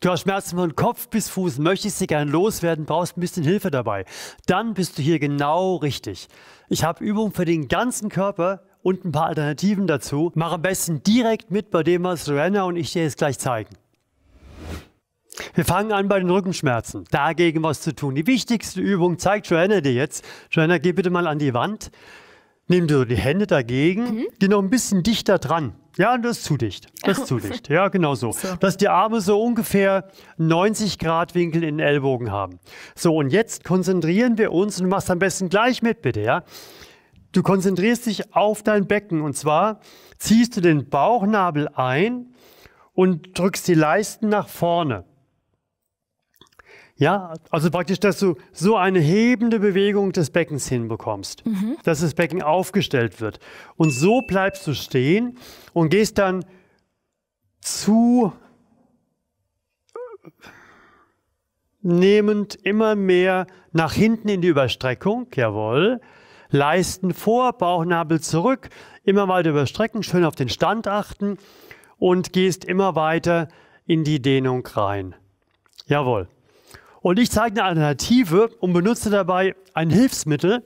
Du hast Schmerzen von Kopf bis Fuß, möchtest sie gerne loswerden, brauchst ein bisschen Hilfe dabei. Dann bist du hier genau richtig. Ich habe Übungen für den ganzen Körper und ein paar Alternativen dazu. Mach am besten direkt mit bei dem, was Joanna und ich dir jetzt gleich zeigen. Wir fangen an bei den Rückenschmerzen. Dagegen was zu tun. Die wichtigste Übung zeigt Joanna dir jetzt. Joanna, geh bitte mal an die Wand. Nimm dir die Hände dagegen, geh noch ein bisschen dichter dran. Ja, das ist zu dicht. Das ist zu dicht. Ja, genau so. Dass die Arme so ungefähr 90 Grad Winkel in den Ellbogen haben. So, und jetzt konzentrieren wir uns, und du machst am besten gleich mit, bitte, ja. Du konzentrierst dich auf dein Becken, und zwar ziehst du den Bauchnabel ein und drückst die Leisten nach vorne. Ja, also praktisch, dass du so eine hebende Bewegung des Beckens hinbekommst, dass das Becken aufgestellt wird. Und so bleibst du stehen und gehst dann zunehmend immer mehr nach hinten in die Überstreckung, jawohl. Leisten vor, Bauchnabel zurück, immer weiter überstrecken, schön auf den Stand achten und gehst immer weiter in die Dehnung rein. Jawohl. Und ich zeige eine Alternative und benutze dabei ein Hilfsmittel.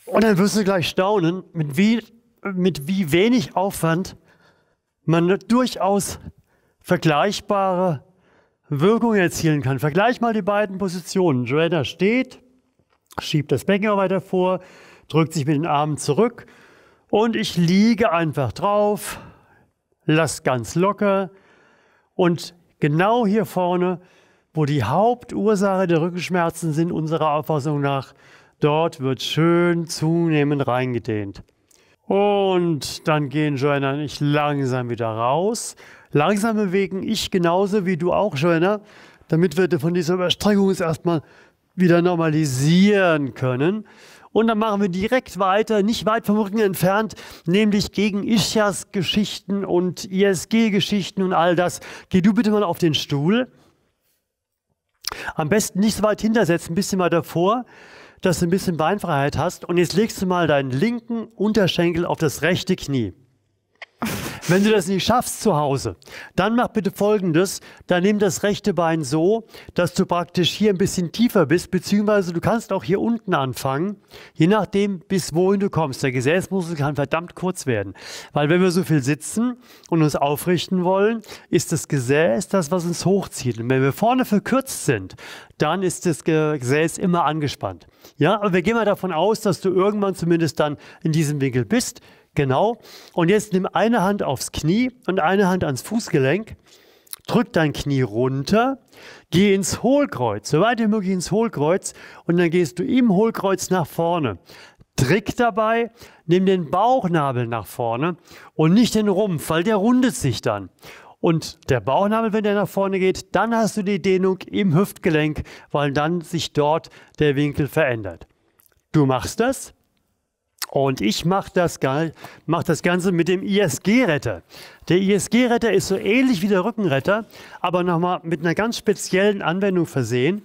Und dann wirst du gleich staunen, mit wie wenig Aufwand man durchaus vergleichbare Wirkungen erzielen kann. Vergleich mal die beiden Positionen. Joanna steht, schiebt das Becken weiter vor, drückt sich mit den Armen zurück und ich liege einfach drauf. Lass ganz locker und genau hier vorne, wo die Hauptursache der Rückenschmerzen sind, unserer Auffassung nach, dort wird schön zunehmend reingedehnt. Und dann gehen Joanna und ich langsam wieder raus. Langsam bewegen ich genauso wie du auch, Joanna, damit wir von dieser Überstreckung jetzt erstmal wieder normalisieren können. Und dann machen wir direkt weiter, nicht weit vom Rücken entfernt, nämlich gegen Ischias-Geschichten und ISG-Geschichten und all das. Geh du bitte mal auf den Stuhl. Am besten nicht so weit hintersetzen, ein bisschen weiter vor, dass du ein bisschen Beinfreiheit hast. Und jetzt legst du mal deinen linken Unterschenkel auf das rechte Knie. Wenn du das nicht schaffst zu Hause, dann mach bitte Folgendes. Dann nimm das rechte Bein so, dass du praktisch hier ein bisschen tiefer bist, beziehungsweise du kannst auch hier unten anfangen, je nachdem, bis wohin du kommst. Der Gesäßmuskel kann verdammt kurz werden, weil wenn wir so viel sitzen und uns aufrichten wollen, ist das Gesäß das, was uns hochzieht. Und wenn wir vorne verkürzt sind, dann ist das Gesäß immer angespannt. Ja, aber wir gehen mal davon aus, dass du irgendwann zumindest dann in diesem Winkel bist. Genau. Und jetzt nimm eine Hand aufs Knie und eine Hand ans Fußgelenk. Drück dein Knie runter. Geh ins Hohlkreuz, so weit wie möglich ins Hohlkreuz. Und dann gehst du im Hohlkreuz nach vorne. Trick dabei, nimm den Bauchnabel nach vorne und nicht den Rumpf, weil der rundet sich dann. Und der Bauchnabel, wenn der nach vorne geht, dann hast du die Dehnung im Hüftgelenk, weil dann sich dort der Winkel verändert. Du machst das. Und ich mache das Ganze mit dem ISG-Retter. Der ISG-Retter ist so ähnlich wie der Rückenretter, aber nochmal mit einer ganz speziellen Anwendung versehen.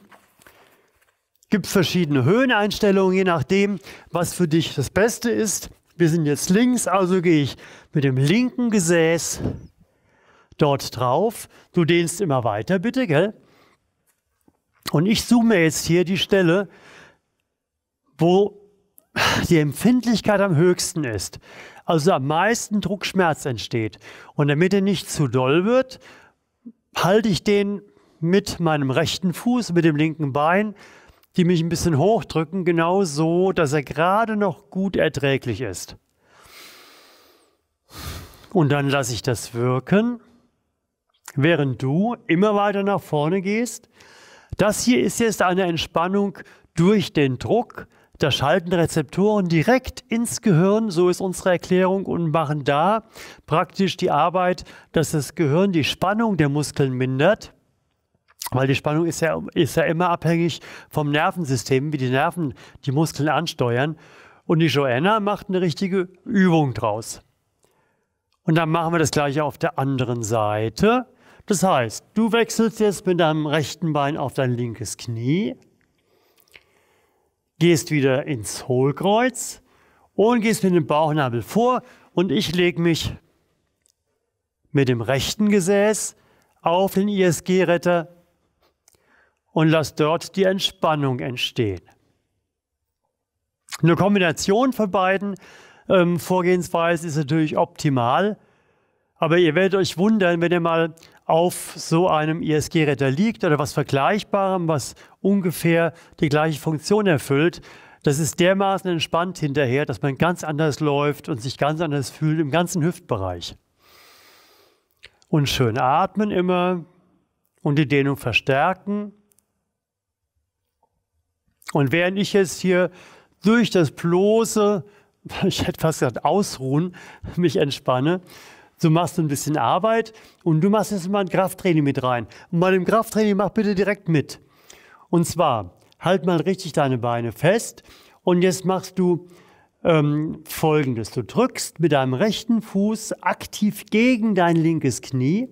Gibt verschiedene Höheneinstellungen, je nachdem, was für dich das Beste ist. Wir sind jetzt links, also gehe ich mit dem linken Gesäß dort drauf. Du dehnst immer weiter, bitte, gell? Und ich zoome jetzt hier die Stelle, wo die Empfindlichkeit am höchsten ist, also am meisten Druckschmerz entsteht. Und damit er nicht zu doll wird, halte ich den mit meinem rechten Fuß, mit dem linken Bein, die mich ein bisschen hochdrücken, genau so, dass er gerade noch gut erträglich ist. Und dann lasse ich das wirken, während du immer weiter nach vorne gehst. Das hier ist jetzt eine Entspannung durch den Druck. Da schalten Rezeptoren direkt ins Gehirn, so ist unsere Erklärung, und machen da praktisch die Arbeit, dass das Gehirn die Spannung der Muskeln mindert, weil die Spannung ist ja immer abhängig vom Nervensystem, wie die Nerven die Muskeln ansteuern. Und die Joanna macht eine richtige Übung draus. Und dann machen wir das gleiche auf der anderen Seite. Das heißt, du wechselst jetzt mit deinem rechten Bein auf dein linkes Knie, gehst wieder ins Hohlkreuz und gehst mit dem Bauchnabel vor und ich lege mich mit dem rechten Gesäß auf den ISG-Retter und lass dort die Entspannung entstehen. Eine Kombination von beiden Vorgehensweisen ist natürlich optimal, aber ihr werdet euch wundern, wenn ihr mal auf so einem ISG-Retter liegt oder was Vergleichbarem, was ungefähr die gleiche Funktion erfüllt. Das ist dermaßen entspannt hinterher, dass man ganz anders läuft und sich ganz anders fühlt im ganzen Hüftbereich. Und schön atmen immer und die Dehnung verstärken. Und während ich jetzt hier durch das bloße, ich hätte fast gesagt Ausruhen, mich entspanne, du machst ein bisschen Arbeit und du machst jetzt mal ein Krafttraining mit rein. Und bei dem Krafttraining mach bitte direkt mit. Und zwar, halt mal richtig deine Beine fest und jetzt machst du Folgendes. Du drückst mit deinem rechten Fuß aktiv gegen dein linkes Knie.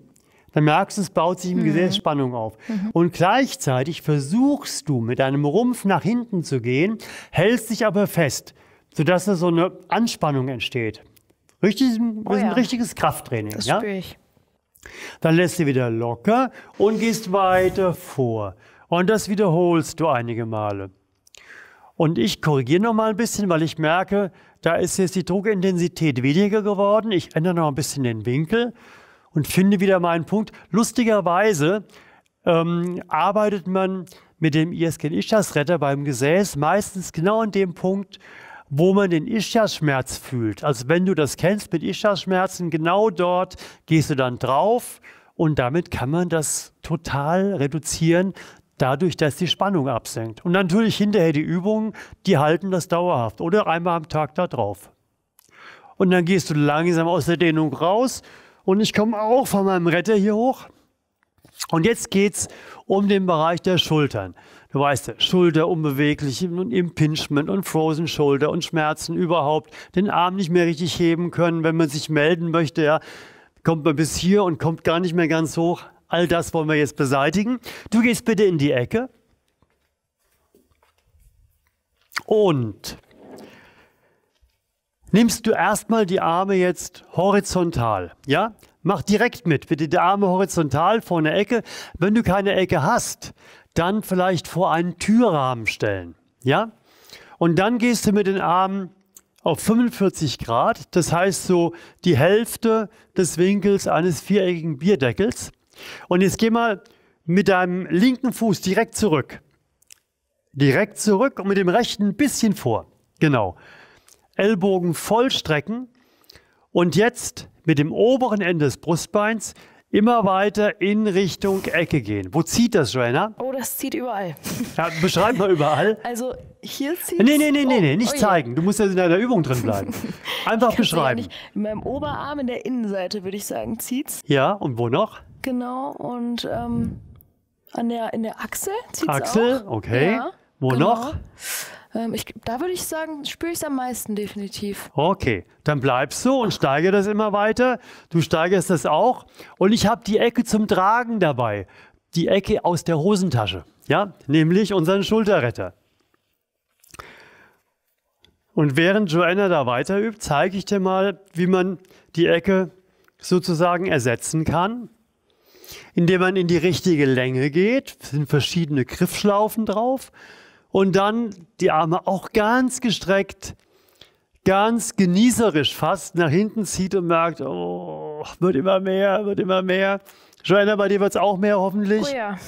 Dann merkst du, es baut sich im Gesäß Spannung auf. Und gleichzeitig versuchst du mit deinem Rumpf nach hinten zu gehen, hältst dich aber fest, sodass da so eine Anspannung entsteht. Richtig, das ist ein richtiges Krafttraining. Das ja? spüre ich. Dann lässt du wieder locker und gehst weiter vor. Und das wiederholst du einige Male. Und ich korrigiere noch mal ein bisschen, weil ich merke, da ist jetzt die Druckintensität weniger geworden. Ich ändere noch ein bisschen den Winkel und finde wieder meinen Punkt. Lustigerweise arbeitet man mit dem ISG-Ischias-Retter beim Gesäß meistens genau an dem Punkt, wo man den Ischias-Schmerz fühlt. Also wenn du das kennst mit Ischias-Schmerzen, genau dort gehst du dann drauf und damit kann man das total reduzieren, dadurch, dass die Spannung absenkt. Und natürlich hinterher die Übungen, die halten das dauerhaft oder einmal am Tag da drauf. Und dann gehst du langsam aus der Dehnung raus und ich komme auch von meinem Retter hier hoch. Und jetzt geht es um den Bereich der Schultern. Du weißt ja, Schulter unbeweglich und Impingement und Frozen Shoulder und Schmerzen überhaupt, den Arm nicht mehr richtig heben können, wenn man sich melden möchte, ja, kommt man bis hier und kommt gar nicht mehr ganz hoch. All das wollen wir jetzt beseitigen. Du gehst bitte in die Ecke und nimmst du erstmal die Arme jetzt horizontal, ja? Mach direkt mit, bitte die Arme horizontal vor eine Ecke. Wenn du keine Ecke hast, dann vielleicht vor einen Türrahmen stellen, ja? Und dann gehst du mit den Armen auf 45 Grad, das heißt so die Hälfte des Winkels eines viereckigen Bierdeckels. Und jetzt geh mal mit deinem linken Fuß direkt zurück. Direkt zurück und mit dem rechten ein bisschen vor. Genau. Ellbogen voll strecken und jetzt mit dem oberen Ende des Brustbeins immer weiter in Richtung Ecke gehen. Wo zieht das, Joanna? Oh, das zieht überall. Ja, beschreib mal überall. Also hier zieht es. Nee, nicht zeigen. Du musst ja in deiner Übung drin bleiben. Einfach beschreiben. Ja, in meinem Oberarm, in der Innenseite, würde ich sagen, zieht's. Ja, und wo noch? Genau, und in der Achsel zieht es Achsel, auch. okay. Ja, wo genau. noch? Da würde ich sagen, spüre ich es am meisten definitiv. Okay, dann bleibst du und steigere das immer weiter. Du steigerst das auch. Und ich habe die Ecke zum Tragen dabei. Die Ecke aus der Hosentasche. Ja, nämlich unseren Schulterretter. Und während Joanna da weiter übt, zeige ich dir mal, wie man die Ecke sozusagen ersetzen kann, indem man in die richtige Länge geht. Es sind verschiedene Griffschlaufen drauf. Und dann die Arme auch ganz gestreckt, ganz genießerisch fast nach hinten zieht und merkt, oh, wird immer mehr, wird immer mehr. Joanna, bei dir wird es auch mehr hoffentlich. Oh ja.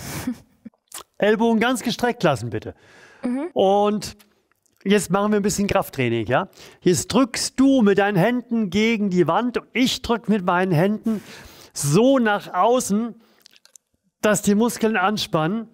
Ellbogen ganz gestreckt lassen, bitte. Und jetzt machen wir ein bisschen Krafttraining, ja? Jetzt drückst du mit deinen Händen gegen die Wand und ich drücke mit meinen Händen so nach außen, dass die Muskeln anspannen.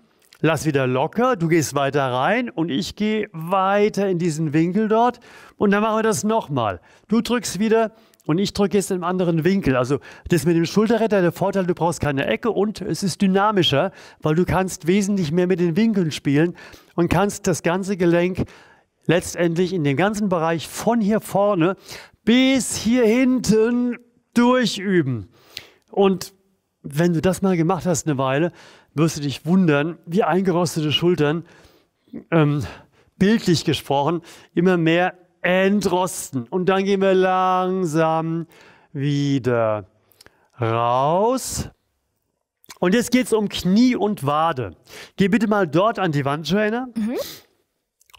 Lass wieder locker, du gehst weiter rein und ich gehe weiter in diesen Winkel dort und dann machen wir das nochmal. Du drückst wieder und ich drücke jetzt im anderen Winkel. Also das mit dem Schulterretter, der Vorteil, du brauchst keine Ecke und es ist dynamischer, weil du kannst wesentlich mehr mit den Winkeln spielen und kannst das ganze Gelenk letztendlich in den ganzen Bereich von hier vorne bis hier hinten durchüben. Und wenn du das mal gemacht hast eine Weile, wirst du dich wundern, wie eingerostete Schultern, bildlich gesprochen, immer mehr entrosten. Und dann gehen wir langsam wieder raus. Und jetzt geht es um Knie und Wade. Geh bitte mal dort an die Wand, Joanna.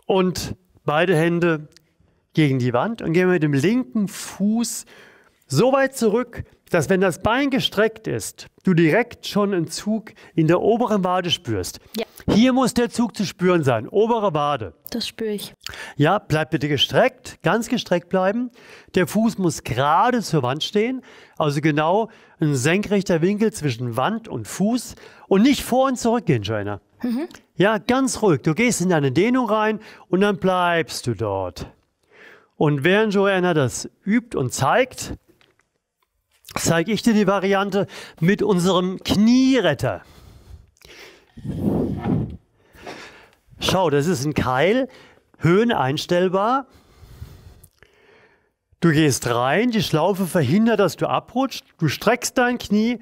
Und beide Hände gegen die Wand und gehen mit dem linken Fuß so weit zurück, dass wenn das Bein gestreckt ist, du direkt schon einen Zug in der oberen Wade spürst. Ja. Hier muss der Zug zu spüren sein, obere Wade. Das spüre ich. Ja, bleib bitte gestreckt, ganz gestreckt bleiben. Der Fuß muss gerade zur Wand stehen, also genau ein senkrechter Winkel zwischen Wand und Fuß und nicht vor und zurück gehen, Joanna. Ja, ganz ruhig. Du gehst in deine Dehnung rein und dann bleibst du dort. Und während Joanna das übt und zeigt, zeige ich dir die Variante mit unserem Knieretter. Schau, das ist ein Keil, höheneinstellbar. Du gehst rein, die Schlaufe verhindert, dass du abrutscht. Du streckst dein Knie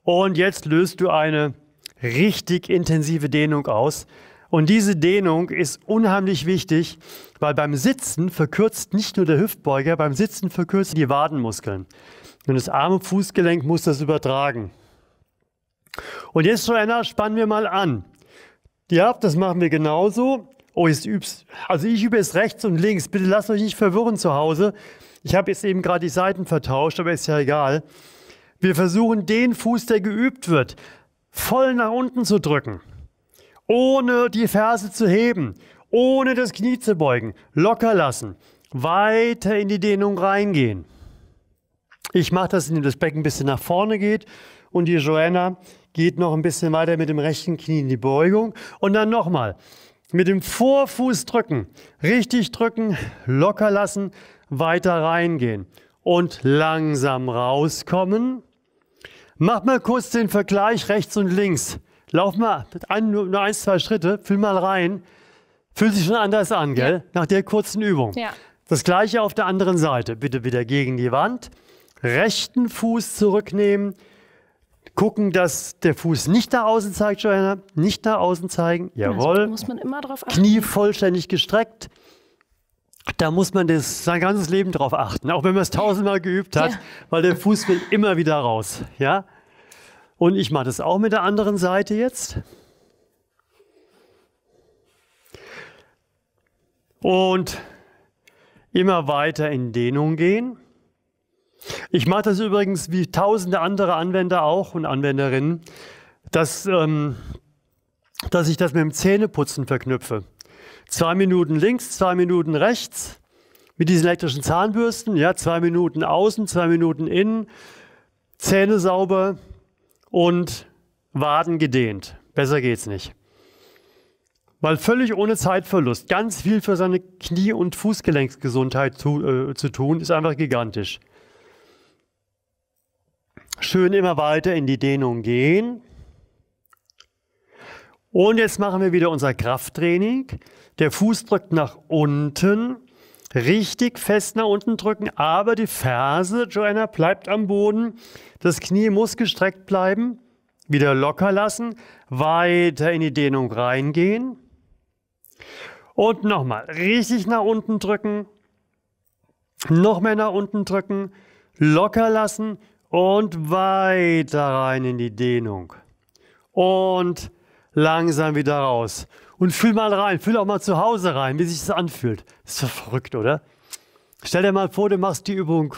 und jetzt löst du eine richtig intensive Dehnung aus. Und diese Dehnung ist unheimlich wichtig, weil beim Sitzen verkürzt nicht nur der Hüftbeuger, beim Sitzen verkürzen die Wadenmuskeln. Und das arme Fußgelenk muss das übertragen. Und jetzt, Joanna, spannen wir mal an. Ja, das machen wir genauso. Oh, jetzt übst. Also ich übe jetzt rechts und links. Bitte lasst euch nicht verwirren zu Hause. Ich habe jetzt eben gerade die Seiten vertauscht, aber ist ja egal. Wir versuchen, den Fuß, der geübt wird, voll nach unten zu drücken. Ohne die Ferse zu heben. Ohne das Knie zu beugen. Locker lassen. Weiter in die Dehnung reingehen. Ich mache das, indem das Becken ein bisschen nach vorne geht und die Joanna geht noch ein bisschen weiter mit dem rechten Knie in die Beugung und dann nochmal mit dem Vorfuß drücken, richtig drücken, locker lassen, weiter reingehen und langsam rauskommen. Mach mal kurz den Vergleich rechts und links. Lauf mal nur 1, 2 Schritte, fühl mal rein. Fühlt sich schon anders an, gell? Ja. Nach der kurzen Übung. Ja. Das gleiche auf der anderen Seite. Bitte wieder gegen die Wand. Rechten Fuß zurücknehmen. Gucken, dass der Fuß nicht nach außen zeigt, Joanna. Nicht nach außen zeigen. Jawohl. Da muss man immer drauf achten. Knie vollständig gestreckt. Da muss man sein ganzes Leben drauf achten. Auch wenn man es 1000-mal geübt hat. Ja. Weil der Fuß will immer wieder raus. Ja? Und ich mache das auch mit der anderen Seite jetzt. Und immer weiter in Dehnung gehen. Ich mache das übrigens wie tausende andere Anwender auch und Anwenderinnen, dass ich das mit dem Zähneputzen verknüpfe. 2 Minuten links, 2 Minuten rechts mit diesen elektrischen Zahnbürsten. Ja, 2 Minuten außen, 2 Minuten innen, Zähne sauber und Waden gedehnt. Besser geht's nicht. Weil völlig ohne Zeitverlust, ganz viel für seine Knie- und Fußgelenksgesundheit zu tun, ist einfach gigantisch. Schön immer weiter in die Dehnung gehen. Und jetzt machen wir wieder unser Krafttraining. Der Fuß drückt nach unten, richtig fest nach unten drücken, aber die Ferse, Joanna, bleibt am Boden. Das Knie muss gestreckt bleiben. Wieder locker lassen, weiter in die Dehnung reingehen. Und nochmal, richtig nach unten drücken, noch mehr nach unten drücken, locker lassen und weiter rein in die Dehnung. Und langsam wieder raus. Und fühl mal rein, fühl auch mal zu Hause rein, wie sich das anfühlt. Ist doch verrückt, oder? Stell dir mal vor, du machst die Übung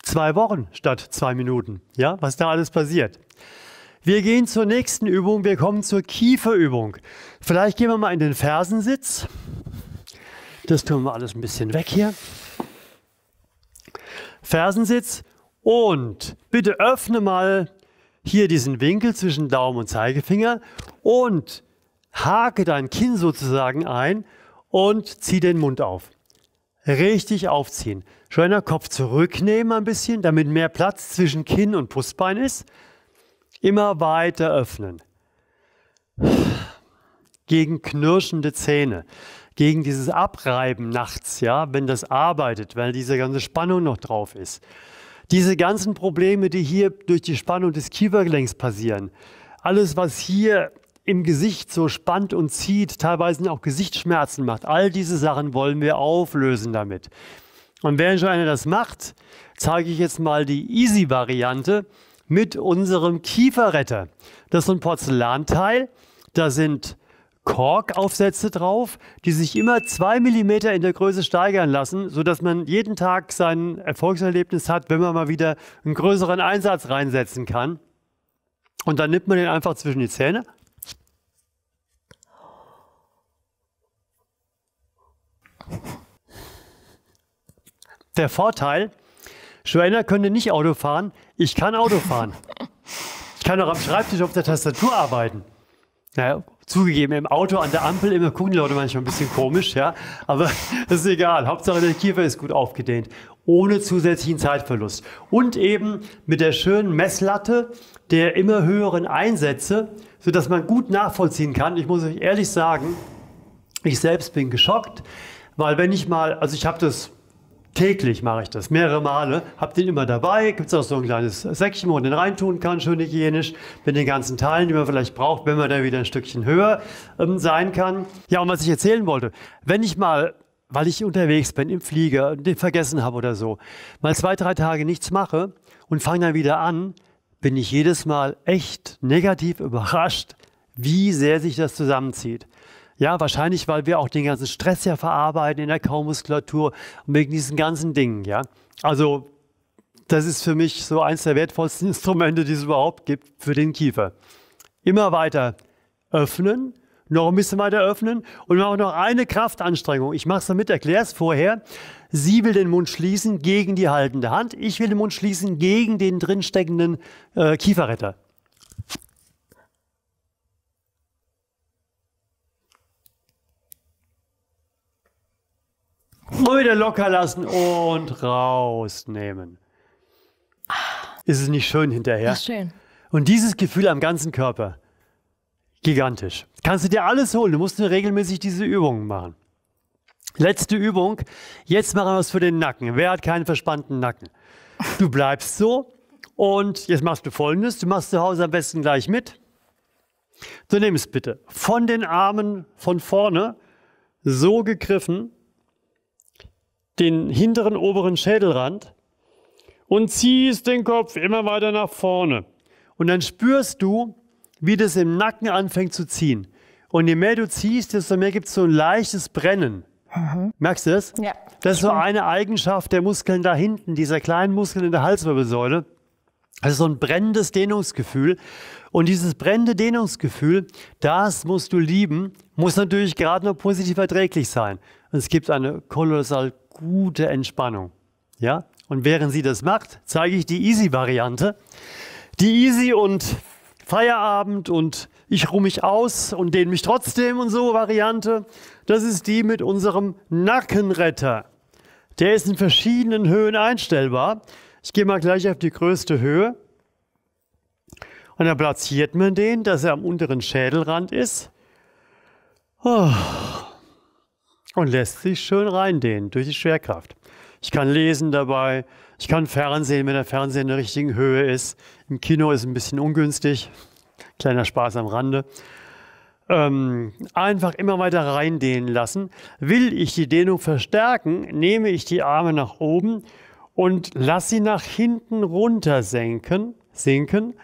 2 Wochen statt 2 Minuten. Ja, was da alles passiert. Wir gehen zur nächsten Übung, wir kommen zur Kieferübung. Vielleicht gehen wir mal in den Fersensitz. Das tun wir alles ein bisschen weg hier. Fersensitz und bitte öffne mal hier diesen Winkel zwischen Daumen und Zeigefinger und hake dein Kinn sozusagen ein und zieh den Mund auf. Richtig aufziehen. Schöner Kopf zurücknehmen ein bisschen, damit mehr Platz zwischen Kinn und Brustbein ist. Immer weiter öffnen. Gegen knirschende Zähne, gegen dieses Abreiben nachts, ja, wenn das arbeitet, weil diese ganze Spannung noch drauf ist. Diese ganzen Probleme, die hier durch die Spannung des Kiefergelenks passieren, alles, was hier im Gesicht so spannt und zieht, teilweise auch Gesichtsschmerzen macht, all diese Sachen wollen wir auflösen damit. Und während schon einer das macht, zeige ich jetzt mal die Easy-Variante, mit unserem Kieferretter. Das ist so ein Porzellanteil, da sind Korkaufsätze drauf, die sich immer 2 Millimeter in der Größe steigern lassen, sodass man jeden Tag sein Erfolgserlebnis hat, wenn man mal wieder einen größeren Einsatz reinsetzen kann. Und dann nimmt man den einfach zwischen die Zähne. Der Vorteil, Joanna könnte nicht Auto fahren, ich kann Auto fahren. Ich kann auch am Schreibtisch auf der Tastatur arbeiten. Naja, zugegeben, im Auto an der Ampel immer gucken die Leute manchmal ein bisschen komisch, ja, aber das ist egal. Hauptsache der Kiefer ist gut aufgedehnt, ohne zusätzlichen Zeitverlust. Und eben mit der schönen Messlatte der immer höheren Einsätze, sodass man gut nachvollziehen kann. Ich muss euch ehrlich sagen, ich selbst bin geschockt, weil wenn ich mal, also ich habe das täglich, mache ich das, mehrere Male, habe den immer dabei, gibt es auch so ein kleines Säckchen, wo man den reintun kann, schön hygienisch, mit den ganzen Teilen, die man vielleicht braucht, wenn man da wieder ein Stückchen höher sein kann. Ja, und was ich erzählen wollte, wenn ich mal, weil ich unterwegs bin im Flieger und den vergessen habe oder so, mal 2, 3 Tage nichts mache und fange dann wieder an, bin ich jedes Mal echt negativ überrascht, wie sehr sich das zusammenzieht. Ja, wahrscheinlich, weil wir auch den ganzen Stress ja verarbeiten in der Kaumuskulatur und wegen diesen ganzen Dingen, ja. Also, das ist für mich so eins der wertvollsten Instrumente, die es überhaupt gibt für den Kiefer. Immer weiter öffnen, noch ein bisschen weiter öffnen und auch noch eine Kraftanstrengung. Ich mache es damit, erkläre es vorher. Sie will den Mund schließen gegen die haltende Hand. Ich will den Mund schließen gegen den drinsteckenden Kieferretter. Und wieder locker lassen und rausnehmen. Ist es nicht schön hinterher? Das ist schön. Und dieses Gefühl am ganzen Körper, gigantisch. Kannst du dir alles holen, du musst nur regelmäßig diese Übungen machen. Letzte Übung, jetzt machen wir es für den Nacken. Wer hat keinen verspannten Nacken? Du bleibst so und jetzt machst du Folgendes, du machst zu Hause am besten gleich mit. Du nimmst bitte von den Armen von vorne so gegriffen, den hinteren oberen Schädelrand und ziehst den Kopf immer weiter nach vorne. Und dann spürst du, wie das im Nacken anfängt zu ziehen. Und je mehr du ziehst, desto mehr gibt es so ein leichtes Brennen. Merkst du das? Ja. Das ist so eine Eigenschaft der Muskeln da hinten, dieser kleinen Muskeln in der Halswirbelsäule. Also so ein brennendes Dehnungsgefühl. Und dieses brennende Dehnungsgefühl, das musst du lieben, muss natürlich gerade noch positiv erträglich sein. Und es gibt eine kolossal gute Entspannung. Ja? Und während sie das macht, zeige ich die Easy-Variante. Die Easy und Feierabend und ich ruhe mich aus und dehne mich trotzdem und so Variante, das ist die mit unserem Nackenretter. Der ist in verschiedenen Höhen einstellbar. Ich gehe mal gleich auf die größte Höhe. Und dann platziert man den, dass er am unteren Schädelrand ist. Und lässt sich schön reindehnen durch die Schwerkraft. Ich kann lesen dabei, ich kann Fernsehen, wenn der Fernseher in der richtigen Höhe ist. Im Kino ist es ein bisschen ungünstig. Kleiner Spaß am Rande. Einfach immer weiter reindehnen lassen. Will ich die Dehnung verstärken, nehme ich die Arme nach oben und lasse sie nach hinten runter sinken.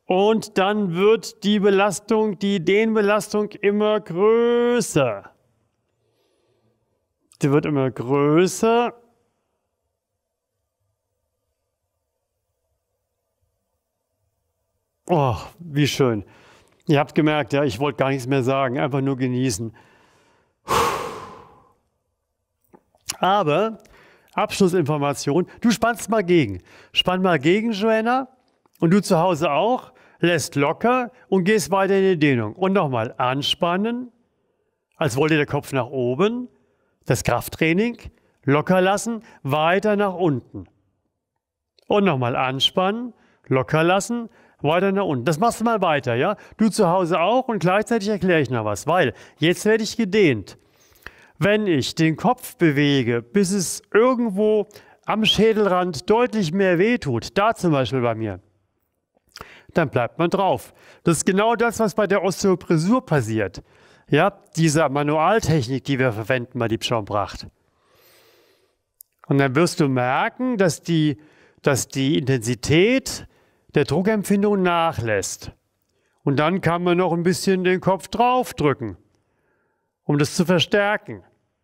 Und dann wird die Belastung, die Dehnbelastung immer größer. Die wird immer größer. Oh, wie schön. Ihr habt gemerkt, ja, ich wollte gar nichts mehr sagen, einfach nur genießen. Aber, Abschlussinformation, du spannst mal gegen. Spann mal gegen, Joanna, und du zu Hause auch, lässt locker und gehst weiter in die Dehnung. Und nochmal anspannen, als wollte der Kopf nach oben, das Krafttraining, locker lassen, weiter nach unten. Und nochmal anspannen, locker lassen, weiter nach unten. Das machst du mal weiter, ja? Du zu Hause auch und gleichzeitig erkläre ich noch was, weil jetzt werde ich gedehnt. Wenn ich den Kopf bewege, bis es irgendwo am Schädelrand deutlich mehr wehtut, da zum Beispiel bei mir, dann bleibt man drauf. Das ist genau das, was bei der Osteopressur passiert. Ja, diese Manualtechnik, die wir verwenden bei Liebschaumpracht. Und dann wirst du merken, dass die Intensität der Druckempfindung nachlässt. Und dann kann man noch ein bisschen den Kopf draufdrücken, um das zu verstärken.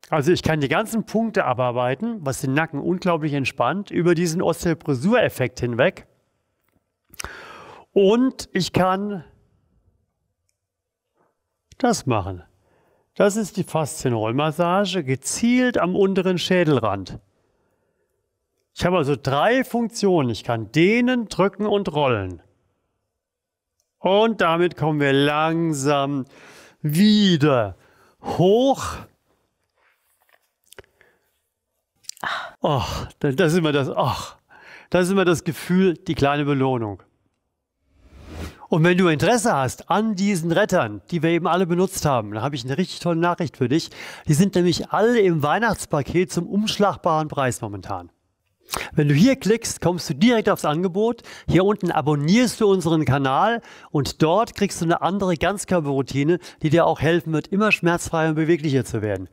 Also ich kann die ganzen Punkte abarbeiten, was den Nacken unglaublich entspannt, über diesen Osteopressur-Effekt hinweg. Und ich kann das machen. Das ist die Faszienrollmassage, gezielt am unteren Schädelrand. Ich habe also 3 Funktionen. Ich kann dehnen, drücken und rollen. Und damit kommen wir langsam wieder hoch. Oh, das ist immer das Gefühl, die kleine Belohnung. Und wenn du Interesse hast an diesen Rettern, die wir eben alle benutzt haben, dann habe ich eine richtig tolle Nachricht für dich. Die sind nämlich alle im Weihnachtspaket zum umschlagbaren Preis momentan. Wenn du hier klickst, kommst du direkt aufs Angebot. Hier unten abonnierst du unseren Kanal und dort kriegst du eine andere Ganzkörperroutine, die dir auch helfen wird, immer schmerzfreier und beweglicher zu werden.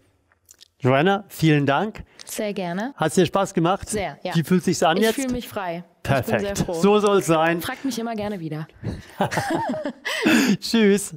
Joanna, vielen Dank. Sehr gerne. Hat es dir Spaß gemacht? Sehr, ja. Wie fühlt es sich an jetzt? Ich fühle mich frei. Perfekt. Ich bin sehr froh. So soll es sein. Fragt mich immer gerne wieder. Tschüss.